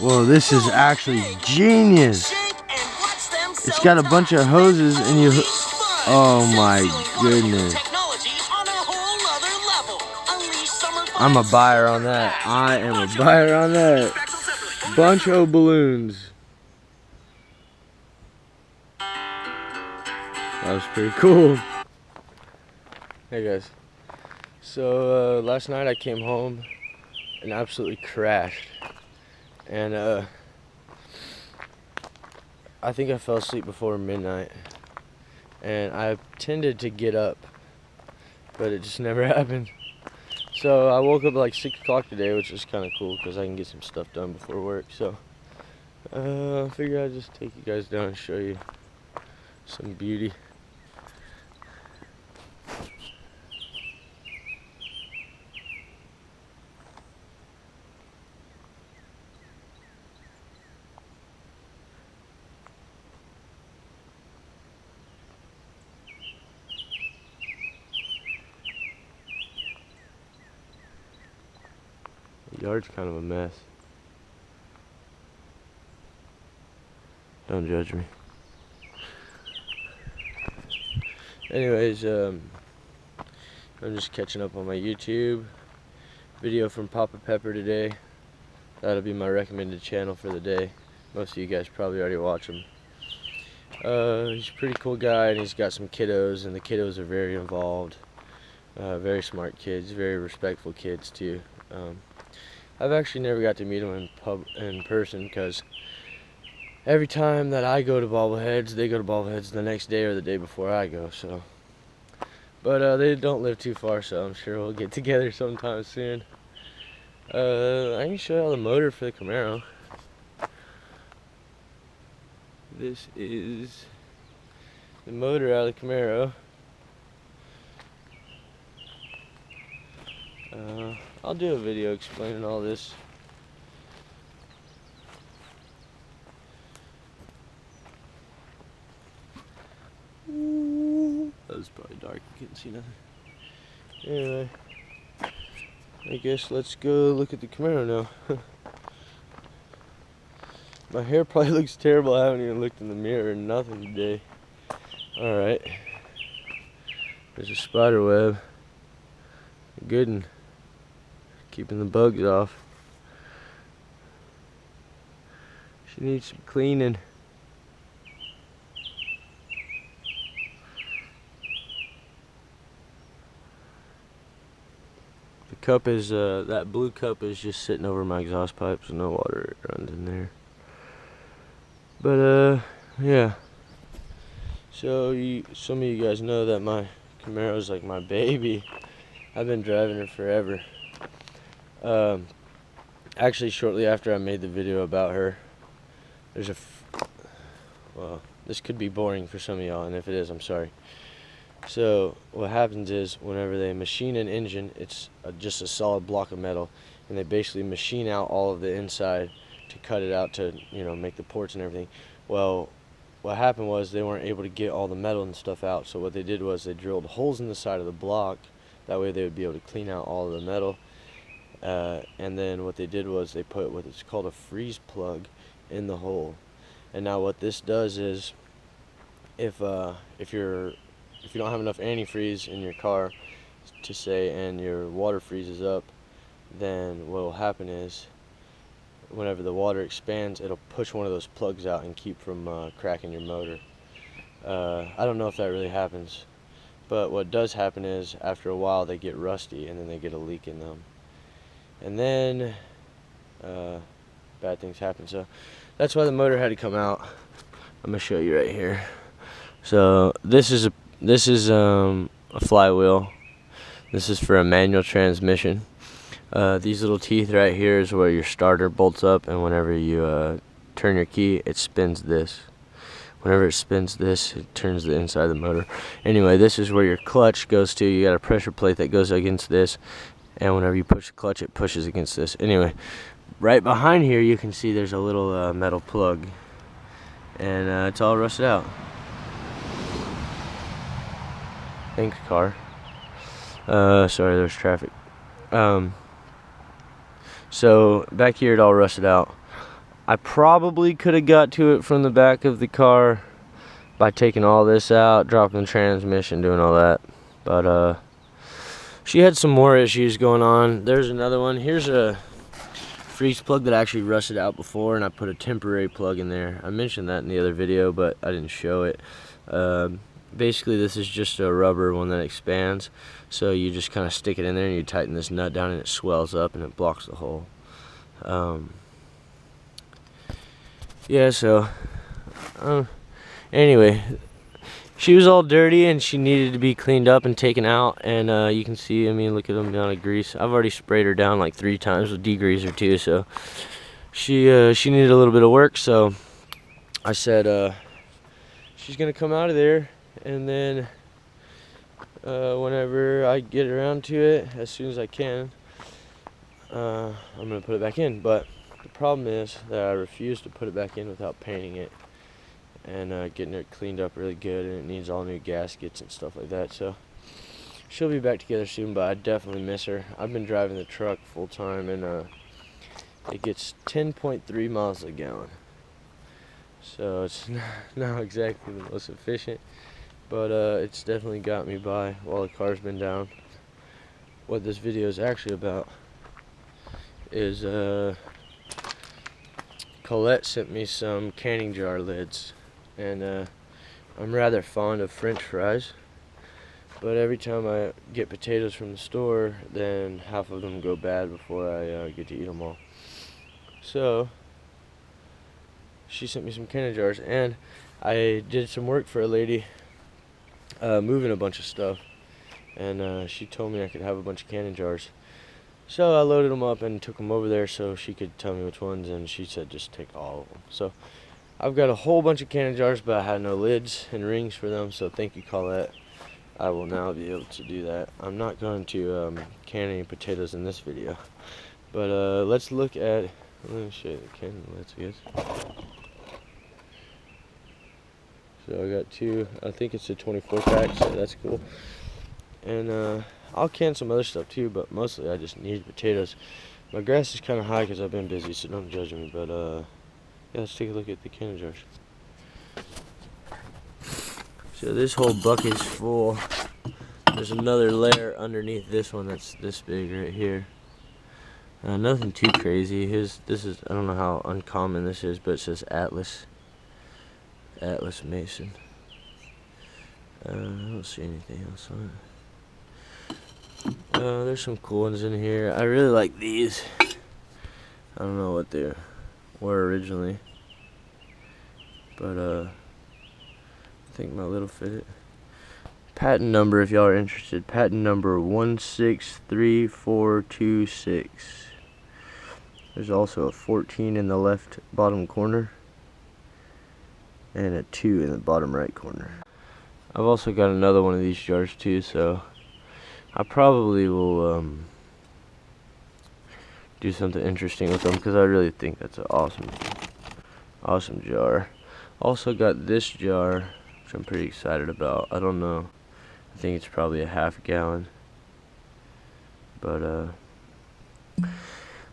Whoa, this is actually genius. It's got a bunch of hoses and you... Oh my goodness. I'm a buyer on that. I am a buyer on that. Bunch of balloons. That was pretty cool. Hey guys. So last night I came home and absolutely crashed. And I think I fell asleep before midnight. And I tended to get up, but it just never happened. So I woke up at like 6 o'clock today, which is kind of cool because I can get some stuff done before work. So I figured I'd just take you guys down and show you some beauty. The yard's kind of a mess. Don't judge me. Anyways, I'm just catching up on my YouTube video from Papa Pepper today. That'll be my recommended channel for the day. Most of you guys probably already watch him. He's a pretty cool guy, and he's got some kiddos, and the kiddos are very involved. Very smart kids, very respectful kids too. I've actually never got to meet them in person because every time that I go to bobbleheads, they go to bobbleheads the next day or the day before I go. So, but they don't live too far, so I'm sure we'll get together sometime soon. I can show you all the motor for the Camaro. This is the motor out of the Camaro. I'll do a video explaining all this. That was probably dark, you couldn't see nothing. Anyway, I guess let's go look at the Camaro now. My hair probably looks terrible. I haven't even looked in the mirror or nothing today. Alright. There's a spider web. Good one. Keeping the bugs off. She needs some cleaning. The cup is, that blue cup is just sitting over my exhaust pipe, so no water runs in there. But, yeah. So, some of you guys know that my Camaro is like my baby. I've been driving her forever. Actually, shortly after I made the video about her, there's well, this could be boring for some of y'all, and if it is, I'm sorry. So what happens is, whenever they machine an engine, it's just a solid block of metal, and they basically machine out all of the inside to cut it out to, you know, make the ports and everything. Well, what happened was they weren't able to get all the metal and stuff out, so what they did was they drilled holes in the side of the block. That way they would be able to clean out all of the metal. And then what they did was they put what is called a freeze plug in the hole. And now what this does is, if you don't have enough antifreeze in your car, to say, and your water freezes up, then what will happen is, whenever the water expands, it'll push one of those plugs out and keep from cracking your motor. I don't know if that really happens, but what does happen is, after a while, they get rusty and then they get a leak in them. And then bad things happen. So that's why the motor had to come out. I'm gonna show you right here. So this is a flywheel. This is for a manual transmission. These little teeth right here is where your starter bolts up, and whenever you turn your key, it spins this. Whenever it spins this, it turns the inside of the motor. Anyway, this is where your clutch goes to. You got a pressure plate that goes against this, and whenever you push the clutch, it pushes against this. Anyway, right behind here you can see there's a little metal plug, and it's all rusted out. Thanks, car. Sorry, there's traffic. So back here it all rusted out. I probably could have got to it from the back of the car by taking all this out, dropping the transmission, doing all that. But she had some more issues going on. There's another one. Here's a freeze plug that actually rusted out before, and I put a temporary plug in there. I mentioned that in the other video, but I didn't show it. Basically, this is just a rubber one that expands, so you just kind of stick it in there and you tighten this nut down and it swells up and it blocks the hole. Yeah, so anyway, she was all dirty and she needed to be cleaned up and taken out, and you can see, I mean, look at the amount of grease. I've already sprayed her down like 3 times with degreaser too, so she needed a little bit of work. So I said she's gonna come out of there, and then whenever I get around to it, as soon as I can, I'm gonna put it back in. But the problem is that I refuse to put it back in without painting it and getting it cleaned up really good, and it needs all new gaskets and stuff like that. So she'll be back together soon, but I definitely miss her. I've been driving the truck full time, and it gets 10.3 miles a gallon. So it's not exactly the most efficient, but it's definitely got me by while the car's been down. What this video is actually about is Colette sent me some canning jar lids, and I'm rather fond of French fries, but every time I get potatoes from the store, then half of them go bad before I get to eat them all. So she sent me some canning jars, and I did some work for a lady moving a bunch of stuff, and she told me I could have a bunch of canning jars. So I loaded them up and took them over there so she could tell me which ones, and she said just take all of them. So I've got a whole bunch of canning jars, but I had no lids and rings for them, so thank you, Colette. I will now be able to do that. I'm not going to can any potatoes in this video, but let's look at, let me show you the canning lids, I guess. So I got 2, I think it's a 24 pack, so that's cool. And I'll can some other stuff too, but mostly I just need potatoes. My grass is kind of high because I've been busy, so don't judge me. But yeah, let's take a look at the canning jars. So this whole bucket is full. There's another layer underneath this one that's this big right here. Nothing too crazy. This is, I don't know how uncommon this is, but it says Atlas Mason. I don't see anything else on it. There's some cool ones in here. I really like these. I don't know what they were originally, but I think my little fit it. Patent number, if y'all are interested, patent number 163426. There's also a 14 in the left bottom corner and a 2 in the bottom right corner. I've also got another one of these jars too, so I probably will do something interesting with them, because I really think that's an awesome jar. Also got this jar, which I'm pretty excited about. I don't know, I think it's probably a ½ gallon, but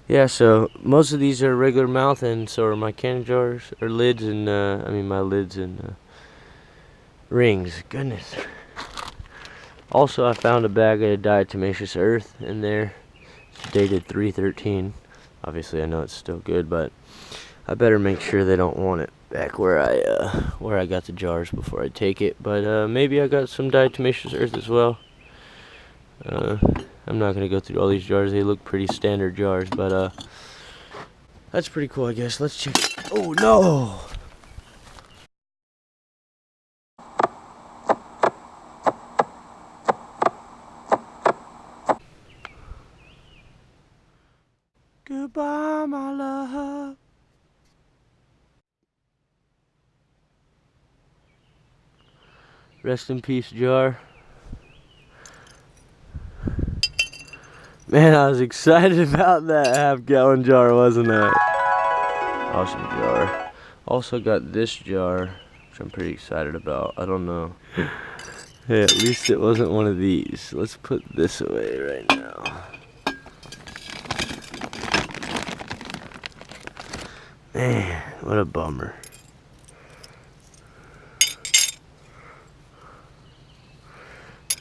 yeah, so most of these are regular mouth, and so are my canning jars, or lids, and I mean my lids and rings. Goodness. Also, I found a bag of diatomaceous earth in there. It's dated 3/13. Obviously, I know it's still good, but I better make sure they don't want it back where I got the jars before I take it. But maybe I got some diatomaceous earth as well. I'm not gonna go through all these jars. They look pretty standard jars, but that's pretty cool, I guess. Let's check. Oh no! Goodbye, my love. Rest in peace, jar. Man, I was excited about that ½ gallon jar, wasn't I? Awesome jar. Also got this jar, which I'm pretty excited about. I don't know. Hey, at least it wasn't one of these. Let's put this away right now. Man, what a bummer.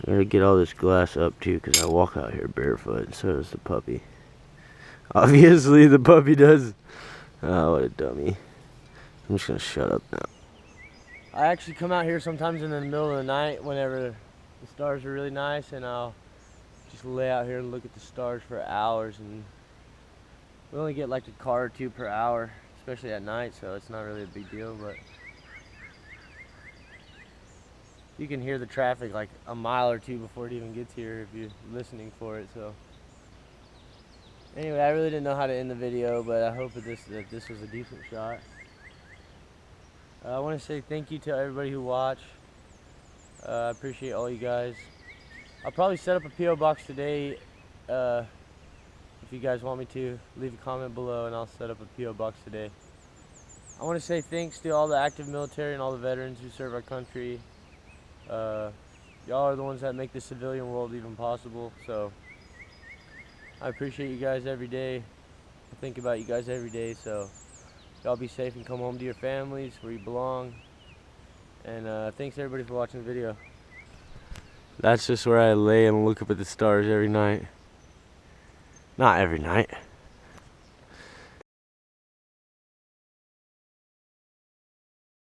I gotta get all this glass up too, because I walk out here barefoot, and so does the puppy. Obviously, the puppy does. Oh, what a dummy. I'm just gonna shut up now. I actually come out here sometimes in the middle of the night whenever the stars are really nice, and I'll just lay out here and look at the stars for hours. And we only get like a car or two per hour, especially at night, so it's not really a big deal, but you can hear the traffic like a mile or two before it even gets here if you're listening for it. So anyway, I really didn't know how to end the video, but I hope that this was a decent shot. I want to say thank you to everybody who watched. I appreciate all you guys. I'll probably set up a P.O. box today. If you guys want me to, leave a comment below and I'll set up a P.O. box today. I want to say thanks to all the active military and all the veterans who serve our country. Y'all are the ones that make the civilian world even possible, so I appreciate you guys every day. I think about you guys every day, so y'all be safe and come home to your families where you belong. And thanks everybody for watching the video. That's just where I lay and look up at the stars every night. Not every night.